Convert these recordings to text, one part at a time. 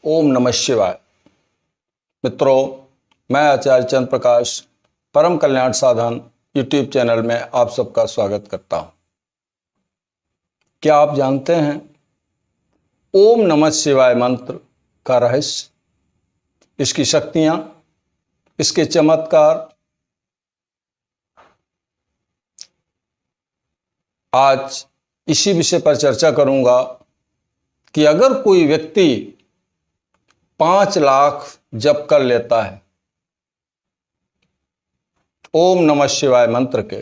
ओम नमः शिवाय। मित्रों, मैं आचार्य चंद्र प्रकाश परम कल्याण साधन यूट्यूब चैनल में आप सबका स्वागत करता हूं। क्या आप जानते हैं ओम नमः शिवाय मंत्र का रहस्य, इसकी शक्तियां, इसके चमत्कार? आज इसी विषय पर चर्चा करूंगा कि अगर कोई व्यक्ति 5 लाख जप कर लेता है ओम नमः शिवाय मंत्र के,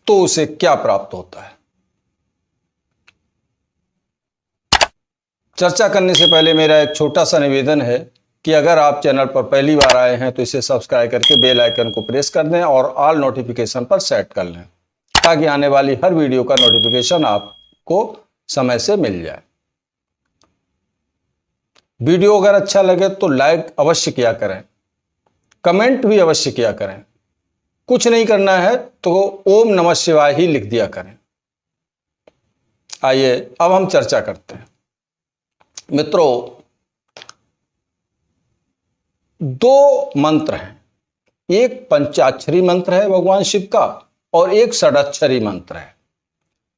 तो उसे क्या प्राप्त होता है। चर्चा करने से पहले मेरा एक छोटा सा निवेदन है कि अगर आप चैनल पर पहली बार आए हैं तो इसे सब्सक्राइब करके बेल आइकन को प्रेस कर दें और ऑल नोटिफिकेशन पर सेट कर लें, ताकि आने वाली हर वीडियो का नोटिफिकेशन आपको समय से मिल जाए। वीडियो अगर अच्छा लगे तो लाइक अवश्य किया करें, कमेंट भी अवश्य किया करें। कुछ नहीं करना है तो ओम नमः शिवाय ही लिख दिया करें। आइए अब हम चर्चा करते हैं। मित्रों, 2 मंत्र हैं, एक पंचाक्षरी मंत्र है भगवान शिव का और एक षडाक्षरी मंत्र है।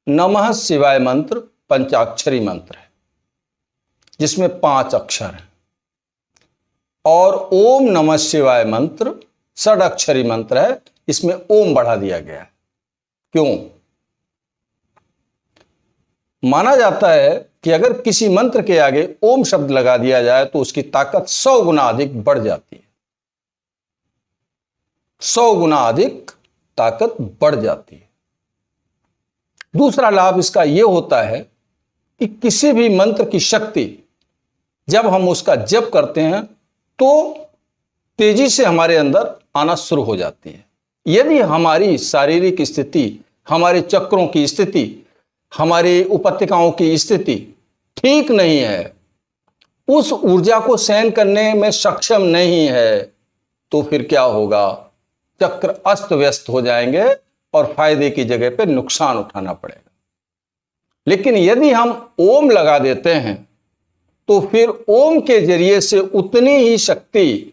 नमः शिवाय मंत्र पंचाक्षरी मंत्र है जिसमें 5 अक्षर हैं, और ओम नमः शिवाय मंत्र षडाक्षरी मंत्र है, इसमें ओम बढ़ा दिया गया है। क्यों? माना जाता है कि अगर किसी मंत्र के आगे ओम शब्द लगा दिया जाए तो उसकी ताकत 100 गुना अधिक बढ़ जाती है। 100 गुना अधिक ताकत बढ़ जाती है। दूसरा लाभ इसका यह होता है कि किसी भी मंत्र की शक्ति जब हम उसका जप करते हैं तो तेजी से हमारे अंदर आना शुरू हो जाती है। यदि हमारी शारीरिक स्थिति, हमारे चक्रों की स्थिति, हमारी उपत्यकाओं की स्थिति ठीक नहीं है, उस ऊर्जा को सहन करने में सक्षम नहीं है, तो फिर क्या होगा? चक्र अस्त व्यस्त हो जाएंगे और फायदे की जगह पे नुकसान उठाना पड़ेगा। लेकिन यदि हम ओम लगा देते हैं तो फिर ओम के जरिए से उतनी ही शक्ति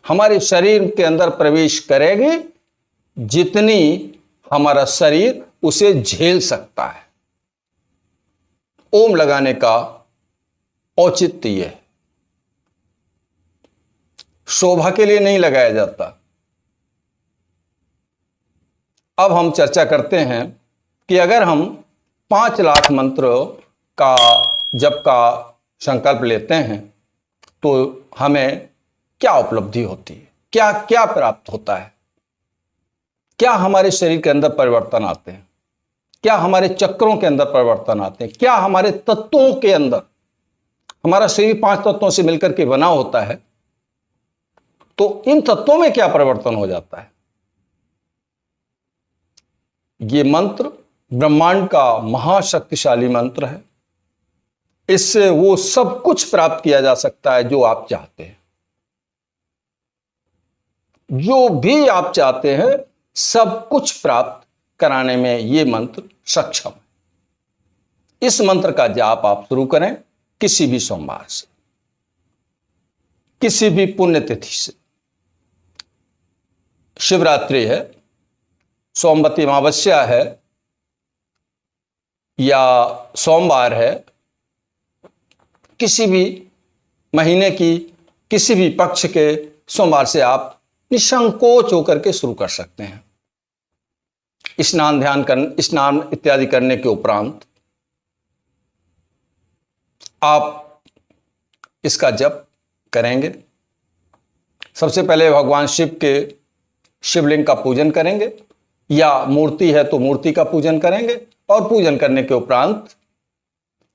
हमारे शरीर के अंदर प्रवेश करेगी जितनी हमारा शरीर उसे झेल सकता है। ओम लगाने का औचित्य यह है, शोभा के लिए नहीं लगाया जाता। अब हम चर्चा करते हैं कि अगर हम 5 लाख मंत्र का जप का संकल्प लेते हैं तो हमें क्या उपलब्धि होती है, क्या क्या प्राप्त होता है, क्या हमारे शरीर के अंदर परिवर्तन आते हैं, क्या हमारे चक्रों के अंदर परिवर्तन आते हैं, क्या हमारे तत्वों के अंदर, हमारा शरीर 5 तत्वों से मिलकर के बना होता है, तो इन तत्वों में क्या परिवर्तन हो जाता है। ये मंत्र ब्रह्मांड का महाशक्तिशाली मंत्र है। इससे वो सब कुछ प्राप्त किया जा सकता है जो आप चाहते हैं। जो भी आप चाहते हैं सब कुछ प्राप्त कराने में ये मंत्र सक्षम है। इस मंत्र का जाप आप शुरू करें किसी भी सोमवार से, किसी भी पुण्यतिथि से। शिवरात्रि है, सोमवती अमावस्या है या सोमवार है, किसी भी महीने की किसी भी पक्ष के सोमवार से आप निसंकोच होकर के शुरू कर सकते हैं। स्नान इत्यादि करने के उपरांत आप इसका जप करेंगे। सबसे पहले भगवान शिव के शिवलिंग का पूजन करेंगे, या मूर्ति है तो मूर्ति का पूजन करेंगे, और पूजन करने के उपरांत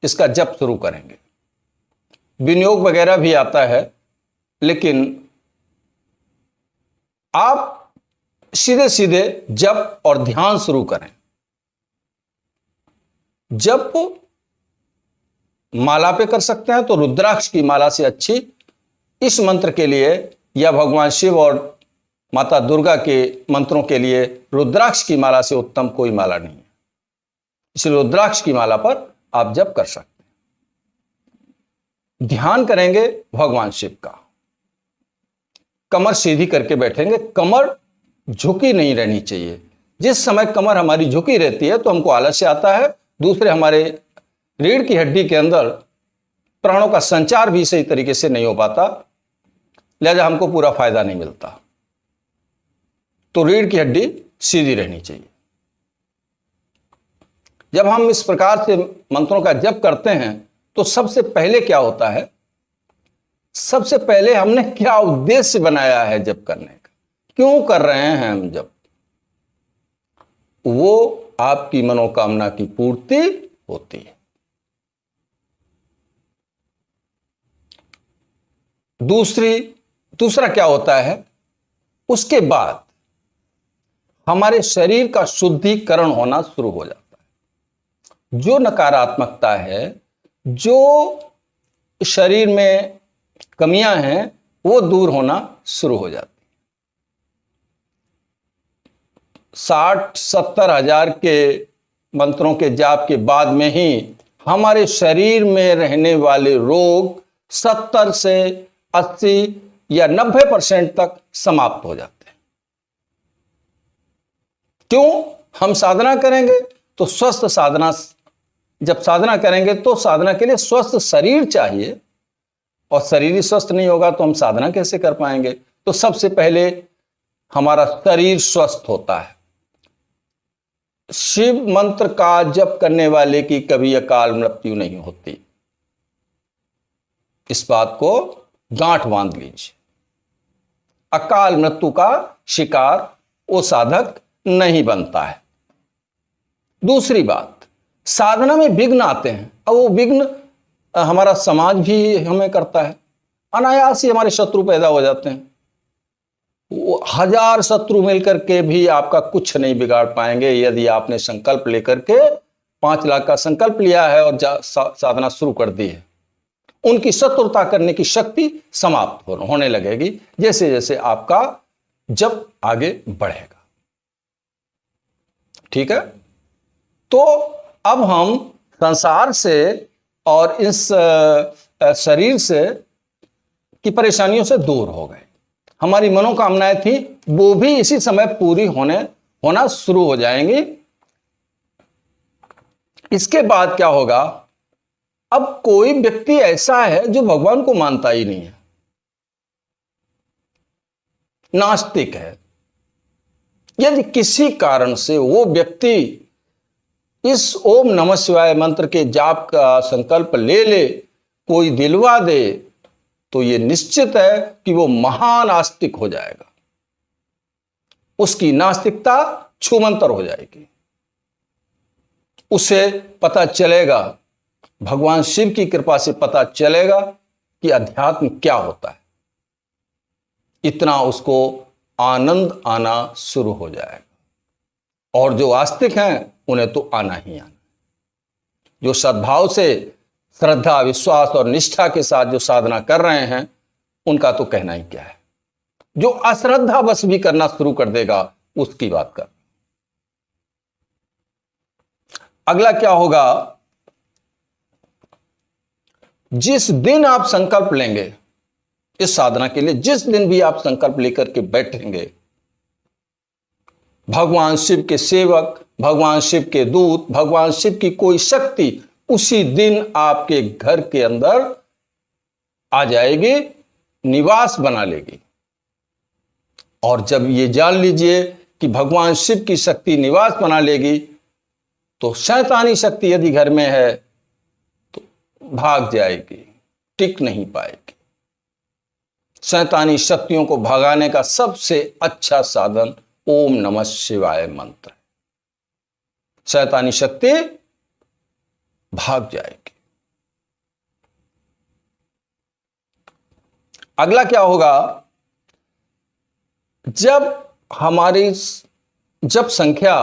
इसका जप शुरू करेंगे। विनियोग वगैरह भी आता है, लेकिन आप सीधे सीधे जप और ध्यान शुरू करें। जप माला पे कर सकते हैं तो रुद्राक्ष की माला से अच्छी इस मंत्र के लिए, या भगवान शिव और माता दुर्गा के मंत्रों के लिए रुद्राक्ष की माला से उत्तम कोई माला नहीं है। इसलिए रुद्राक्ष की माला पर आप जप कर सकते हैं। ध्यान करेंगे भगवान शिव का, कमर सीधी करके बैठेंगे, कमर झुकी नहीं रहनी चाहिए। जिस समय कमर हमारी झुकी रहती है तो हमको आलस्य आता है, दूसरे हमारे रीढ़ की हड्डी के अंदर प्राणों का संचार भी सही तरीके से नहीं हो पाता, लिहाजा हमको पूरा फायदा नहीं मिलता। तो रीढ़ की हड्डी सीधी रहनी चाहिए। जब हम इस प्रकार से मंत्रों का जप करते हैं तो सबसे पहले क्या होता है, सबसे पहले हमने क्या उद्देश्य बनाया है जप करने का, क्यों कर रहे हैं हम जप, वो आपकी मनोकामना की पूर्ति होती है। दूसरा क्या होता है, उसके बाद हमारे शरीर का शुद्धिकरण होना शुरू हो जाता है। जो नकारात्मकता है, जो शरीर में कमियां हैं, वो दूर होना शुरू हो जाती है। 60-70 हजार के मंत्रों के जाप के बाद में ही हमारे शरीर में रहने वाले रोग 70 से 80 या 90% तक समाप्त हो जाते हैं। क्यों? हम साधना करेंगे तो स्वस्थ साधना, जब साधना करेंगे तो साधना के लिए स्वस्थ शरीर चाहिए, और शरीर ही स्वस्थ नहीं होगा तो हम साधना कैसे कर पाएंगे। तो सबसे पहले हमारा शरीर स्वस्थ होता है। शिव मंत्र का जप करने वाले की कभी अकाल मृत्यु नहीं होती, इस बात को गांठ बांध लीजिए। अकाल मृत्यु का शिकार वो साधक नहीं बनता है। दूसरी बात, साधना में विघ्न आते हैं, और वो विघ्न हमारा समाज भी हमें करता है। अनायास ही हमारे शत्रु पैदा हो जाते हैं। वो 1000 शत्रु मिलकर के भी आपका कुछ नहीं बिगाड़ पाएंगे, यदि आपने संकल्प लेकर के 5 लाख का संकल्प लिया है और साधना शुरू कर दी है। उनकी शत्रुता करने की शक्ति समाप्त होने लगेगी जैसे जैसे आपका जप आगे बढ़ेगा। ठीक है, तो अब हम संसार से और इस शरीर से की परेशानियों से दूर हो गए। हमारी मनोकामनाएं थी वो भी इसी समय पूरी होना शुरू हो जाएंगी। इसके बाद क्या होगा, अब कोई व्यक्ति ऐसा है जो भगवान को मानता ही नहीं है, नास्तिक है। यदि किसी कारण से वो व्यक्ति इस ओम नमः शिवाय मंत्र के जाप का संकल्प ले, कोई दिलवा दे, तो ये निश्चित है कि वो महान आस्तिक हो जाएगा। उसकी नास्तिकता छूमंतर हो जाएगी। उसे पता चलेगा, भगवान शिव की कृपा से पता चलेगा कि अध्यात्म क्या होता है। इतना उसको आनंद आना शुरू हो जाएगा। और जो आस्तिक हैं उन्हें तो आना ही आना। जो सद्भाव से, श्रद्धा, विश्वास और निष्ठा के साथ जो साधना कर रहे हैं, उनका तो कहना ही क्या है। जो अश्रद्धा बस भी करना शुरू कर देगा, उसकी बात कर। अगला क्या होगा, जिस दिन आप संकल्प लेंगे इस साधना के लिए, जिस दिन भी आप संकल्प लेकर के बैठेंगे, भगवान शिव के सेवक, भगवान शिव के दूत, भगवान शिव की कोई शक्ति उसी दिन आपके घर के अंदर आ जाएगी, निवास बना लेगी। और जब ये जान लीजिए कि भगवान शिव की शक्ति निवास बना लेगी, तो शैतानी शक्ति यदि घर में है तो भाग जाएगी, टिक नहीं पाएगी। शैतानी शक्तियों को भगाने का सबसे अच्छा साधन ओम नमः शिवाय मंत्र है। शैतानी शक्ति भाग जाएगी। अगला क्या होगा, जब हमारी जब संख्या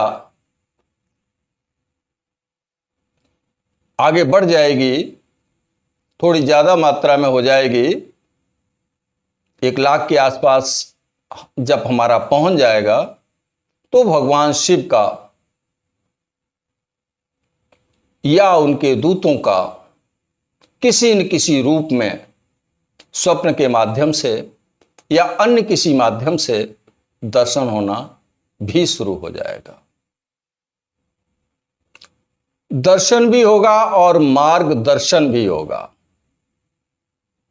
आगे बढ़ जाएगी, थोड़ी ज्यादा मात्रा में हो जाएगी, 1 लाख के आसपास जब हमारा पहुंच जाएगा, तो भगवान शिव का या उनके दूतों का किसी न किसी रूप में, स्वप्न के माध्यम से या अन्य किसी माध्यम से दर्शन होना भी शुरू हो जाएगा। दर्शन भी होगा और मार्गदर्शन भी होगा।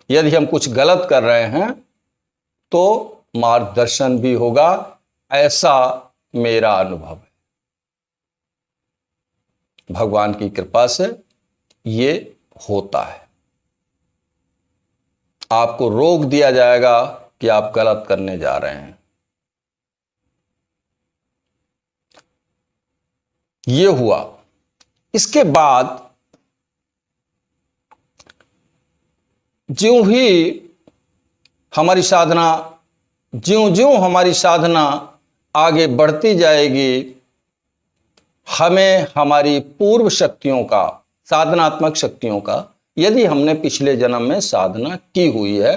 यदि हम कुछ गलत कर रहे हैं तो मार्गदर्शन भी होगा, ऐसा मेरा अनुभव है। भगवान की कृपा से ये होता है। आपको रोक दिया जाएगा कि आप गलत करने जा रहे हैं। ये हुआ। इसके बाद ज्यों ही हमारी साधना, ज्यों हमारी साधना आगे बढ़ती जाएगी, हमें हमारी पूर्व शक्तियों का, साधनात्मक शक्तियों का, यदि हमने पिछले जन्म में साधना की हुई है,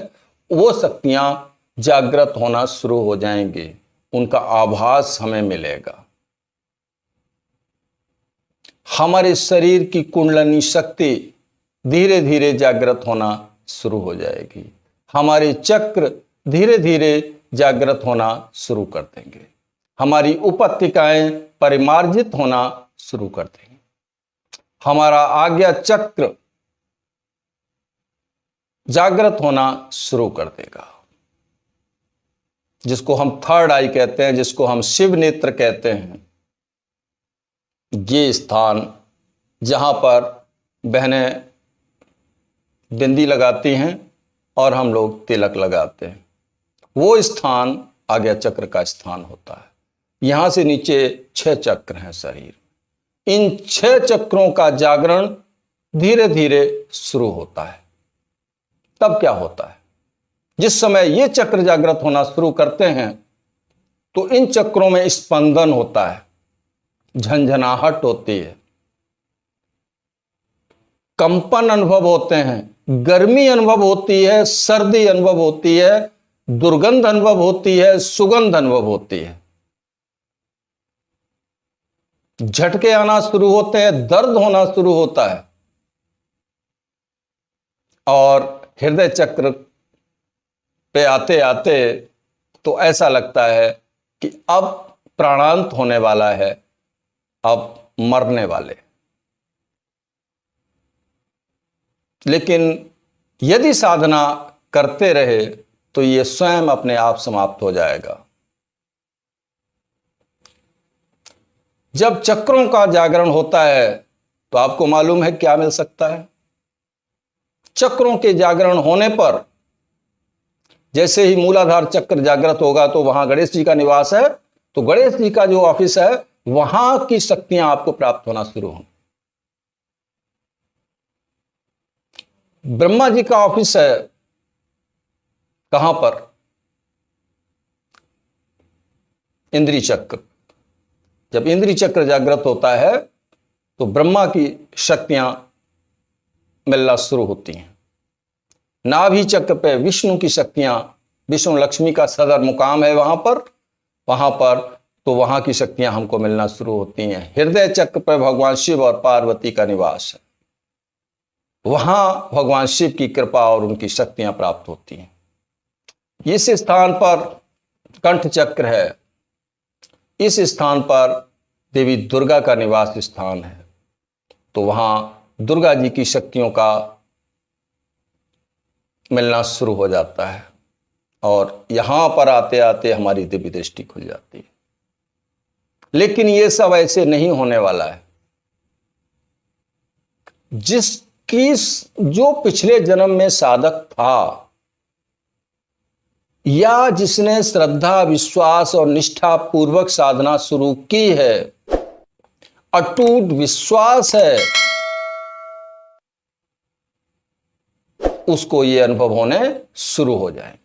वो शक्तियां जागृत होना शुरू हो जाएंगी। उनका आभास हमें मिलेगा। हमारे शरीर की कुंडलिनी शक्ति धीरे धीरे जागृत होना शुरू हो जाएगी। हमारे चक्र धीरे धीरे जागृत होना शुरू कर देंगे। हमारी उपत्तिकाएं परिमार्जित होना शुरू कर देंगे। हमारा आज्ञा चक्र जागृत होना शुरू कर देगा, जिसको हम थर्ड आई कहते हैं, जिसको हम शिव नेत्र कहते हैं। ये स्थान जहां पर बहनें बिंदी लगाती हैं और हम लोग तिलक लगाते हैं, वो स्थान आज्ञा चक्र का स्थान होता है। यहां से नीचे 6 चक्र हैं शरीर। इन 6 चक्रों का जागरण धीरे धीरे शुरू होता है। तब क्या होता है? जिस समय ये चक्र जागृत होना शुरू करते हैं तो इन चक्रों में स्पंदन होता है, झंझनाहट होती है, कंपन अनुभव होते हैं, गर्मी अनुभव होती है, सर्दी अनुभव होती है, दुर्गंध अनुभव होती है, सुगंध अनुभव होती है, झटके आना शुरू होते हैं, दर्द होना शुरू होता है और हृदय चक्र पे आते आते तो ऐसा लगता है कि अब प्राणांत होने वाला है, अब मरने वाले। लेकिन यदि साधना करते रहे तो ये स्वयं अपने आप समाप्त हो जाएगा। जब चक्रों का जागरण होता है तो आपको मालूम है क्या मिल सकता है? चक्रों के जागरण होने पर जैसे ही मूलाधार चक्र जागृत होगा तो वहां गणेश जी का निवास है, तो गणेश जी का जो ऑफिस है वहां की शक्तियां आपको प्राप्त होना शुरू होंगी। ब्रह्मा जी का ऑफिस है कहां पर? इंद्रिय चक्र। जब इंद्रिय चक्र जागृत होता है तो ब्रह्मा की शक्तियां मिलना शुरू होती हैं। नाभि चक्र पे विष्णु की शक्तियां, विष्णु लक्ष्मी का सदर मुकाम है वहां पर तो वहां की शक्तियां हमको मिलना शुरू होती हैं। हृदय चक्र पर भगवान शिव और पार्वती का निवास है, वहां भगवान शिव की कृपा और उनकी शक्तियां प्राप्त होती हैं। इस स्थान पर कंठ चक्र है, इस स्थान पर देवी दुर्गा का निवास स्थान है, तो वहां दुर्गा जी की शक्तियों का मिलना शुरू हो जाता है और यहां पर आते आते हमारी दिव्य दृष्टि खुल जाती है। लेकिन ये सब ऐसे नहीं होने वाला है। जो पिछले जन्म में साधक था या जिसने श्रद्धा, विश्वास और निष्ठा पूर्वक साधना शुरू की है, अटूट विश्वास है, उसको ये अनुभव होने शुरू हो जाएंगे।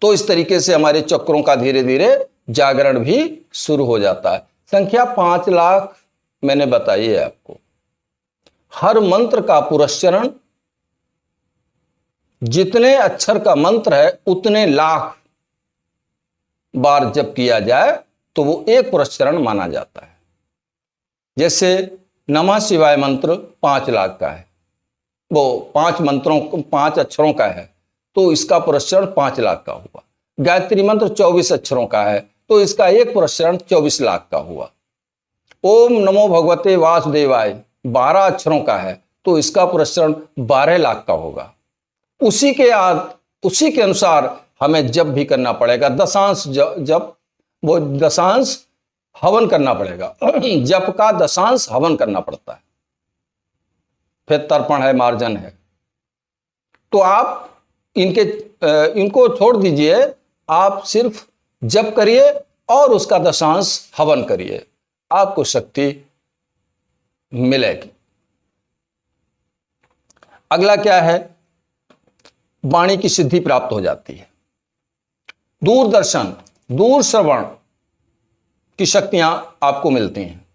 तो इस तरीके से हमारे चक्रों का धीरे धीरे जागरण भी शुरू हो जाता है। संख्या 5 लाख मैंने बताई है आपको। हर मंत्र का पुरस्चरण, जितने अक्षर का मंत्र है उतने लाख बार जब किया जाए तो वो एक पुरस्चरण माना जाता है। जैसे नमः शिवाय मंत्र 5 लाख का है, वो 5 मंत्रों 5 अक्षरों का है, तो इसका पुरस्चरण 5 लाख का हुआ। गायत्री मंत्र 24 अक्षरों का है, तो इसका एक पुरस्चरण 24 लाख का हुआ। ओम नमो भगवते वासुदेवाय 12 अक्षरों का है, तो इसका पुरस्चरण 12 लाख का होगा। उसी के अनुसार हमें जप भी करना पड़ेगा। दशांश जप, वो दशांश हवन करना पड़ेगा। जप का दशांश हवन करना पड़ता है, फिर तर्पण है, मार्जन है। तो आप इनको छोड़ दीजिए, आप सिर्फ जप करिए और उसका दशांश हवन करिए, आपको शक्ति मिलेगी। अगला क्या है? वाणी की सिद्धि प्राप्त हो जाती है। दूरदर्शन, दूर श्रवण की शक्तियां आपको मिलती हैं।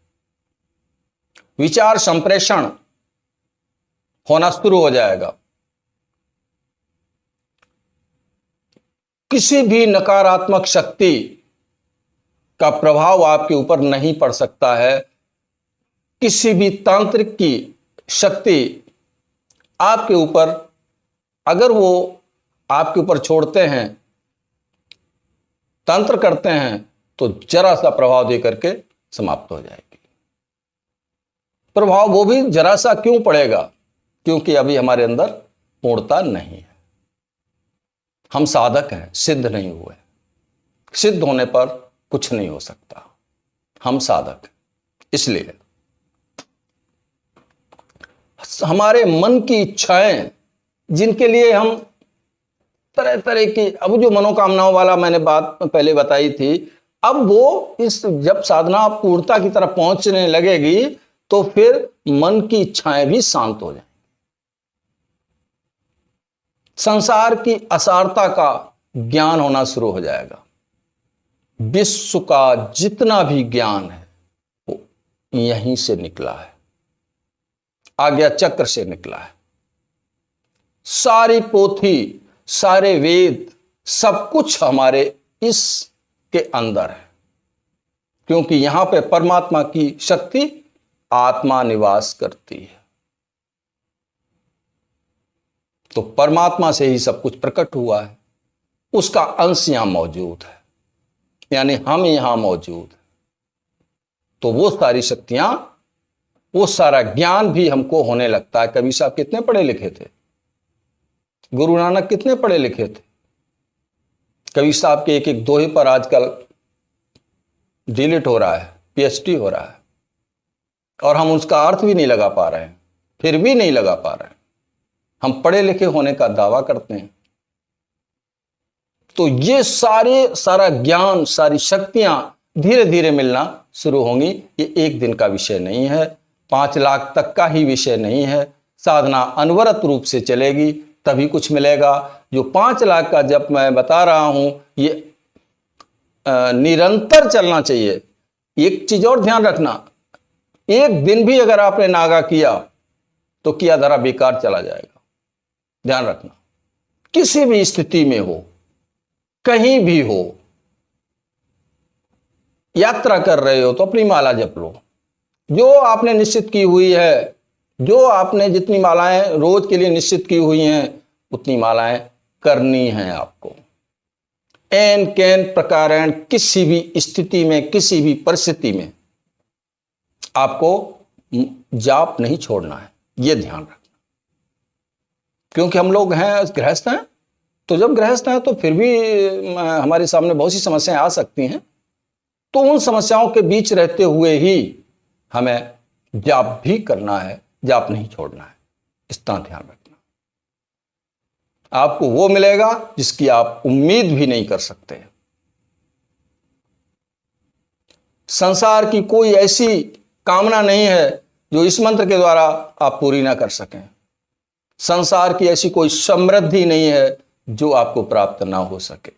विचार संप्रेषण होना शुरू हो जाएगा। किसी भी नकारात्मक शक्ति का प्रभाव आपके ऊपर नहीं पड़ सकता है। किसी भी तांत्रिक की शक्ति आपके ऊपर, अगर वो आपके ऊपर छोड़ते हैं, तंत्र करते हैं, तो जरा सा प्रभाव दे करके समाप्त हो जाएगी। प्रभाव वो भी जरा सा क्यों पड़ेगा? क्योंकि अभी हमारे अंदर पूर्णता नहीं है। हम साधक हैं, सिद्ध नहीं हुए। सिद्ध होने पर कुछ नहीं हो सकता। हम साधक हैं। इसलिए हमारे मन की इच्छाएं, जिनके लिए हम तरह तरह की, अब जो मनोकामनाओं वाला मैंने बात पहले बताई थी, अब वो जब साधना पूर्णता की तरफ पहुंचने लगेगी तो फिर मन की इच्छाएं भी शांत हो जाएंगी। संसार की असारता का ज्ञान होना शुरू हो जाएगा। विश्व का जितना भी ज्ञान है वो यहीं से निकला है, आज्ञा चक्र से निकला है। सारी पोथी, सारे वेद, सब कुछ हमारे इसके अंदर है, क्योंकि यहां पे परमात्मा की शक्ति आत्मा निवास करती है। तो परमात्मा से ही सब कुछ प्रकट हुआ है, उसका अंश यहां मौजूद है, यानी हम यहां मौजूद हैं। तो वो सारी शक्तियां, वो सारा ज्ञान भी हमको होने लगता है। कबीर साहब कितने पढ़े लिखे थे, गुरु नानक कितने पढ़े लिखे थे। कबीर साहब के एक एक दोहे पर आजकल डिलीट हो रहा है, पीएचडी हो रहा है, और हम उसका अर्थ भी नहीं लगा पा रहे हैं, फिर भी नहीं लगा पा रहे हैं। हम पढ़े लिखे होने का दावा करते हैं। तो ये सारा ज्ञान, सारी शक्तियां धीरे धीरे मिलना शुरू होंगी। ये एक दिन का विषय नहीं है, 5 लाख तक का ही विषय नहीं है। साधना अनवरत रूप से चलेगी तभी कुछ मिलेगा। जो 5 लाख का जब मैं बता रहा हूं, ये निरंतर चलना चाहिए। एक चीज और ध्यान रखना, एक दिन भी अगर आपने नागा किया तो किया धरा बेकार चला जाएगा। ध्यान रखना, किसी भी स्थिति में हो, कहीं भी हो, यात्रा कर रहे हो तो अपनी माला जप लो। जो आपने निश्चित की हुई है, जो आपने जितनी मालाएं रोज के लिए निश्चित की हुई हैं, उतनी मालाएं करनी हैं आपको। एन कैन प्रकारेण किसी भी स्थिति में, किसी भी परिस्थिति में आपको जाप नहीं छोड़ना है, यह ध्यान रखना। क्योंकि हम लोग हैं, गृहस्थ हैं, तो जब गृहस्थ हैं तो फिर भी हमारे सामने बहुत सी समस्याएं आ सकती हैं। तो उन समस्याओं के बीच रहते हुए ही हमें जाप भी करना है, जाप नहीं छोड़ना है। इतना ध्यान रखना। आपको वो मिलेगा जिसकी आप उम्मीद भी नहीं कर सकते। संसार की कोई ऐसी कामना नहीं है जो इस मंत्र के द्वारा आप पूरी ना कर सकें। संसार की ऐसी कोई समृद्धि नहीं है जो आपको प्राप्त ना हो सके।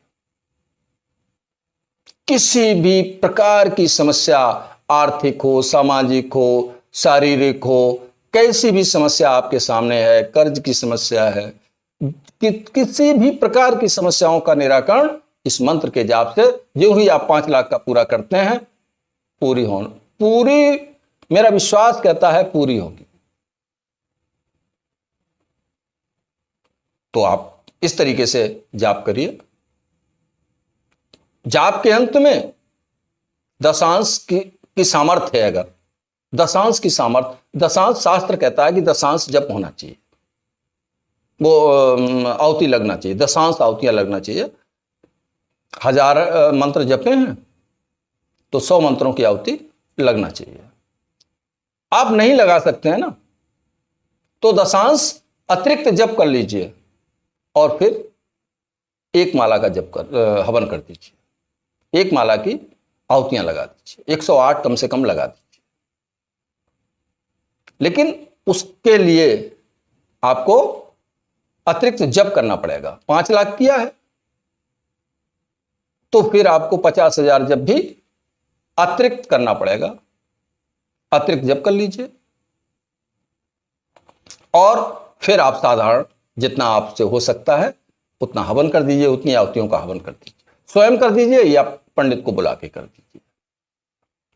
किसी भी प्रकार की समस्या, आर्थिक हो, सामाजिक हो, शारीरिक हो, कैसी भी समस्या आपके सामने है, कर्ज की समस्या है, किसी भी प्रकार की समस्याओं का निराकरण इस मंत्र के जाप से, जो ही आप 5 लाख का पूरा करते हैं, पूरी मेरा विश्वास कहता है पूरी होगी। तो आप इस तरीके से जाप करिए। जाप के अंत में दशांश की सामर्थ्य है, अगर दशांश की सामर्थ्य, दशांश शास्त्र कहता है कि दशांश जप होना चाहिए, वो आहुति लगना चाहिए, दशांश आहुतियां लगना चाहिए। 1000 मंत्र जपे हैं तो 100 मंत्रों की आहुति लगना चाहिए। आप नहीं लगा सकते हैं ना, तो दशांश अतिरिक्त जप कर लीजिए और फिर एक माला का जप कर हवन कर दीजिए, एक माला की आहुतियां लगा दीजिए, 108 कम से कम लगा दीजिए। लेकिन उसके लिए आपको अतिरिक्त जप करना पड़ेगा। 5 लाख किया है तो फिर आपको 50,000 जप भी अतिरिक्त करना पड़ेगा। अतिरिक्त जप कर लीजिए और फिर आप साधारण जितना आपसे हो सकता है उतना हवन कर दीजिए, उतनी आहुतियों का हवन कर दीजिए। स्वयं कर दीजिए या पंडित को बुला के कर दीजिए,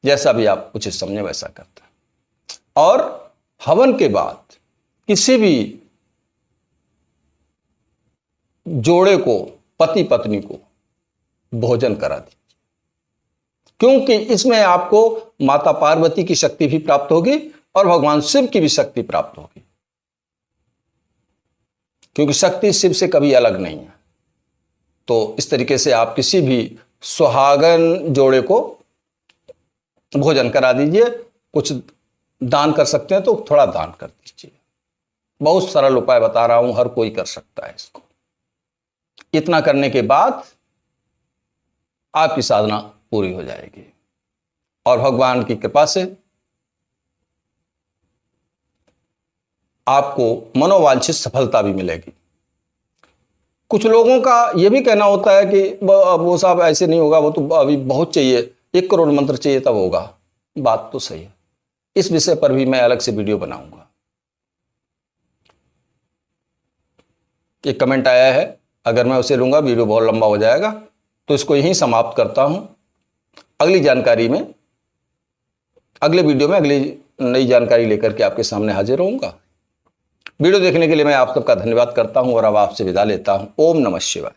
जैसा भी आप उचित समझे वैसा करते हैं। और हवन के बाद किसी भी जोड़े को, पति पत्नी को भोजन करा दीजिए, क्योंकि इसमें आपको माता पार्वती की शक्ति भी प्राप्त होगी और भगवान शिव की भी शक्ति प्राप्त होगी, क्योंकि शक्ति शिव से कभी अलग नहीं है। तो इस तरीके से आप किसी भी सुहागन जोड़े को भोजन करा दीजिए। कुछ दान कर सकते हैं तो थोड़ा दान कर दीजिए। बहुत सरल उपाय बता रहा हूं, हर कोई कर सकता है इसको। इतना करने के बाद आपकी साधना पूरी हो जाएगी और भगवान की कृपा से आपको मनोवांछित सफलता भी मिलेगी। कुछ लोगों का यह भी कहना होता है कि वो साहब ऐसे नहीं होगा, वो तो अभी बहुत चाहिए, 1 करोड़ मंत्र चाहिए तब होगा। बात तो सही है, इस विषय पर भी मैं अलग से वीडियो बनाऊंगा। एक कमेंट आया है, अगर मैं उसे लूंगा वीडियो बहुत लंबा हो जाएगा, तो इसको यहीं समाप्त करता हूं। अगली जानकारी में, अगले वीडियो में अगली नई जानकारी लेकर के आपके सामने हाजिर रहूंगा। वीडियो देखने के लिए मैं आप सबका धन्यवाद करता हूं और अब आपसे विदा लेता हूं। ओम नमः शिवाय।